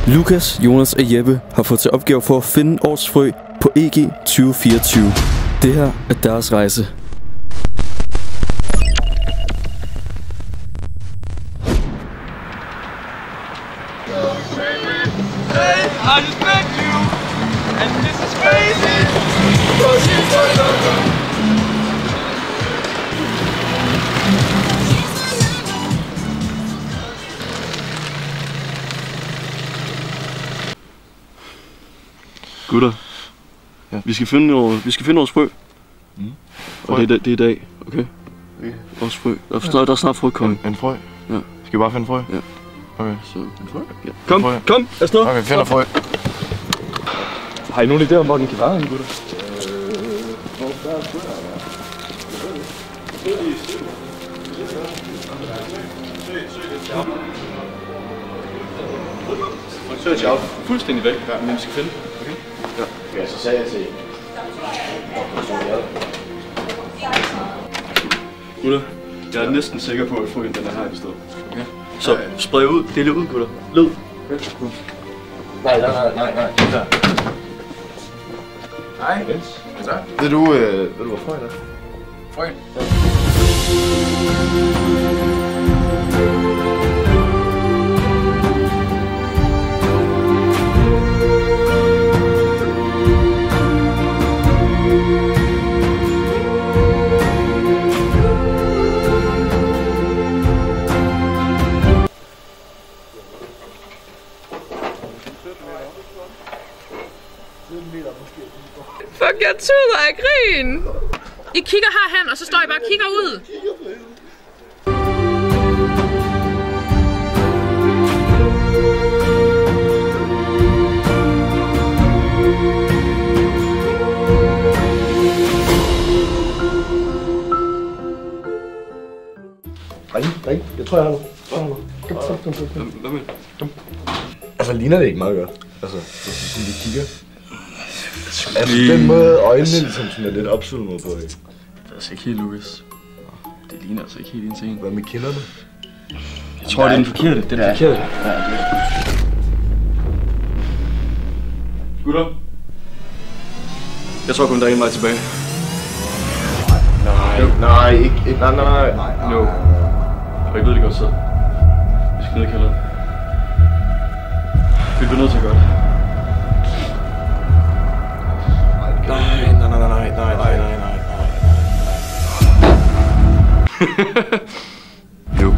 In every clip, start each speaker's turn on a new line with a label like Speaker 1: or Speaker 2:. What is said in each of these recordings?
Speaker 1: Lukas, Jonas og Jeppe har fået til opgave for at finde årsfrø på EG 2024. Det her er deres rejse.
Speaker 2: Gutter, ja. vi skal finde vores frø. Og det er i dag, okay? Vores frø. Der er snart frøkommet.
Speaker 3: En frø?
Speaker 2: Ja.
Speaker 3: Skal vi bare finde frø?
Speaker 2: Ja.
Speaker 3: Okay.
Speaker 2: Så en frø? Ja. Kom, afsted!
Speaker 3: Okay, vi finder frø.
Speaker 2: Har I nogen idé om, hvor den kan være, gutter? Så er fuldstændig væk, men vi skal finde. Okay?
Speaker 3: Ja, så sagde jeg til
Speaker 2: Gutter, jeg er næsten sikker på, at frøen den er her i stedet. Okay? Så spred ud, del ud, gutter. Led.
Speaker 3: Nej. Der. Nej, vent. Ved du, hvor frøen er? Frøen? Ja.
Speaker 4: Fuck, jeg tuder af grin! I kigger herhen, og så står I bare og kigger ud.
Speaker 3: Nej, jeg tror jeg har noget. Kom.
Speaker 2: Hvad med?
Speaker 3: Altså, ligner det ikke meget godt? Altså, sådan vi kigger. Altså, den måde øjnene ligesom sådan er lidt opsvulmet på, ikke?
Speaker 2: Det er altså ikke helt Lukas. Det ligner altså ikke helt ens en.
Speaker 3: Hvad med kinderne?
Speaker 2: Jeg tror, det er den forkerte. Det er den forkerte. Ja, gutter. Jeg tror kun, der er en vej tilbage.
Speaker 3: Nej, ikke. Nej.
Speaker 2: Jo. Og I ved det godt selv. Vi skal ned i kælderen. Vi bliver nødt til at gøre det. Nej. Jo.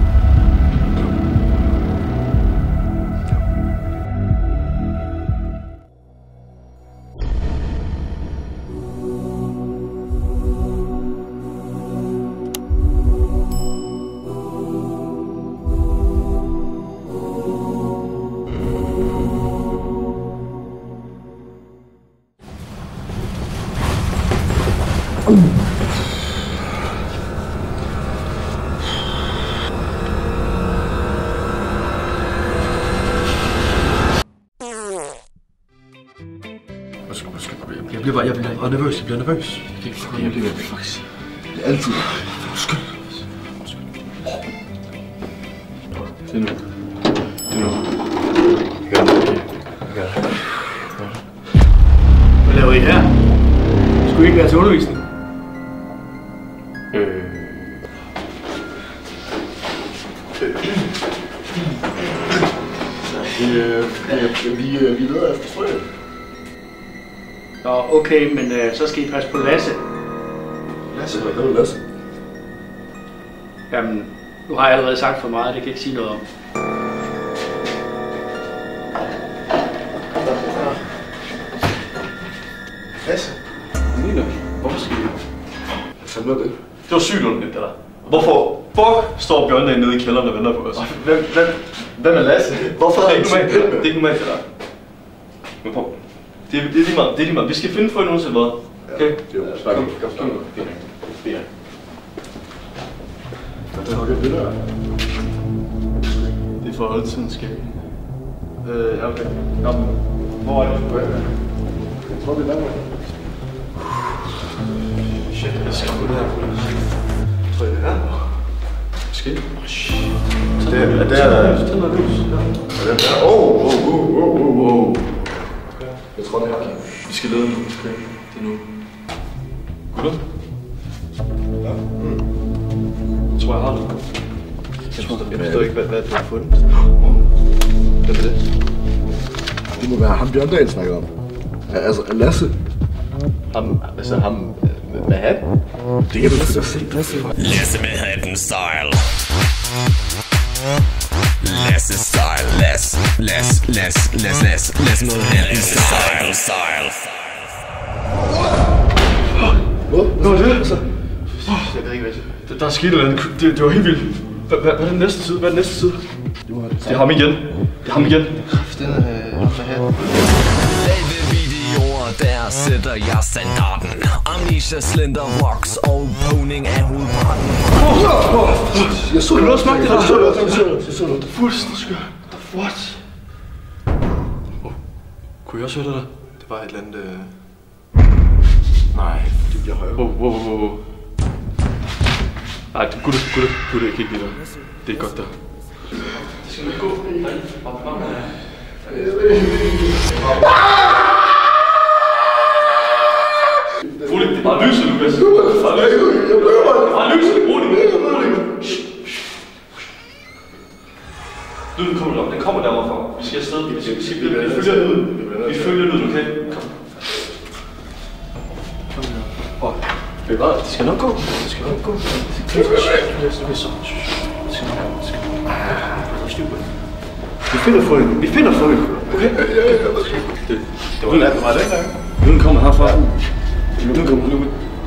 Speaker 2: Jeg bliver nervøs. Jeg bliver faktisk. Det er altid. Undskyld. Det er nu. Hvad laver I her? Skulle I ikke være til undervisning?
Speaker 3: Vi leder efter frø.
Speaker 5: Nå, okay, men så skal I passe på Lasse.
Speaker 3: Lasse? Hvad hedder Lasse?
Speaker 5: Jamen, nu har jeg allerede sagt for meget, det kan jeg ikke sige noget om.
Speaker 3: Lasse?
Speaker 2: Nina, hvorfor skal I?
Speaker 3: Hvad fanden var det?
Speaker 2: Det var sygt underligt, det der. Hvorfor? Står Bjørn nede i kælderen og venter på os?
Speaker 3: Hvem er Lasse? Hvorfor
Speaker 2: det er ikke normalt, det er ikke normalt, det der. Men prøv. Det er lige meget. Vi skal finde frøen uanset hvad. Okay?
Speaker 3: Jo, kom.
Speaker 2: Fint.
Speaker 3: Hvad er det der?
Speaker 2: Det er for at holde tiden skabning.
Speaker 3: Ja, okay. Nå, hvor er det? Jeg tror, det er nærmere.
Speaker 2: Shit, jeg skal gå der.
Speaker 3: Tror I det her?
Speaker 2: Måske.
Speaker 3: Det er nervøs. tror, det er her.
Speaker 2: Vi skal lede nu. Okay. Det er nu. Gutter? Ja. Jeg tror, jeg har det. Jeg forstår ikke, hvad du har fundet. Hvad er det?
Speaker 3: Det må være ham Bjørndal snakker om. Altså, Lasse.
Speaker 2: Ham med hatten?
Speaker 3: Det kan du da se.
Speaker 6: Lasse med hatten style. Lasse style. Lasse med hatten style.
Speaker 2: Hvad var det? Jeg ved ikke, hvad der er sket eller andet. Det var helt vildt. Hvad er den næste side? Hvad er den næste side? Det er ham igen. Det er ham igen. Den er ham med hatten.
Speaker 6: Lave videoer, der sætter jeg standarden. Amnesia, Slender, Vox og påning af hovedparten.
Speaker 3: Jeg så
Speaker 2: noget smagt det der.
Speaker 3: Jeg så noget.
Speaker 2: Fuldstændig skør. What? Kunne jeg også høre det der? Det var et eller andet... Nej, det bliver højere. Wow. Nej, gutter, ikke helt der. Det er godt der. Det skal vi gå. Rolig, det er bare lyset, Lukas. Bare lyset, rolig. Lyden kommer derop, den kommer derovre fra. Vi skal afsted, vi følger lyden, okay? Kom. Det skal nok gå. Det skal nok gå. Vi finder frøen. Okay? Det var den gang. Lyden kommer herfra.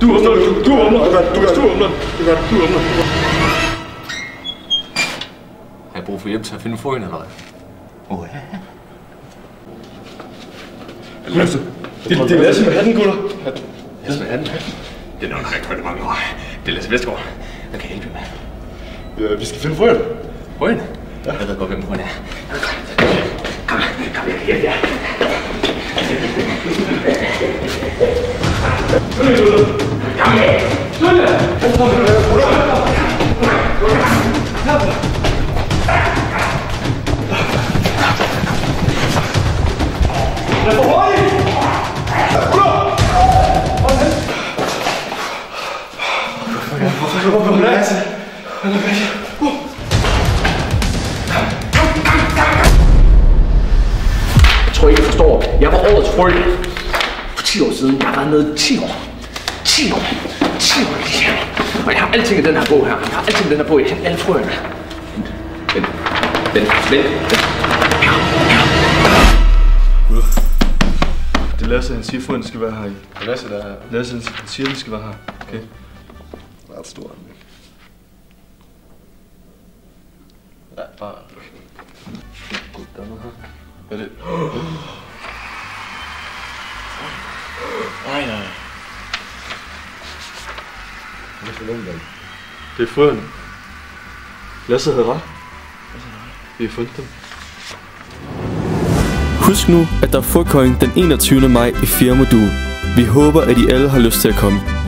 Speaker 2: Du åbner.
Speaker 7: Har jeg brug for hjælp til at finde frøen, eller hvad?
Speaker 2: Lasse. Det er Lasse med hatten, gutter.
Speaker 7: Lasse med hatten? Det er nok rigtig mange år. Det er Lasse Vestergaard. Hvad kan jeg hjælpe med?
Speaker 3: Ja, vi skal finde frøen.
Speaker 7: Frøen? Ja. Jeg ved godt, hvem frøen er. Kom, ja.
Speaker 5: Jeg tror ikke, jeg forstår. Jeg var årets frø. For 10 år siden. Jeg har været nede 10 år. 10 år lige her. Og jeg har alting i den her bog her. Jeg kender alle frøerne. Vent.
Speaker 2: Det er Lasse, han siger, frøen skal være her i.
Speaker 7: Lasse, der er...
Speaker 2: Lasse, han siger, den skal være her. Okay.
Speaker 3: Ret stor.
Speaker 2: Ja, bare... Godt, der er noget her. Hvad er det? Nej. Det er frøerne. Lasse havde ret. Vi har fundet dem.
Speaker 1: Husk nu, at der er frøkøjning den 21. maj i 4. modul. Vi håber, at I alle har lyst til at komme.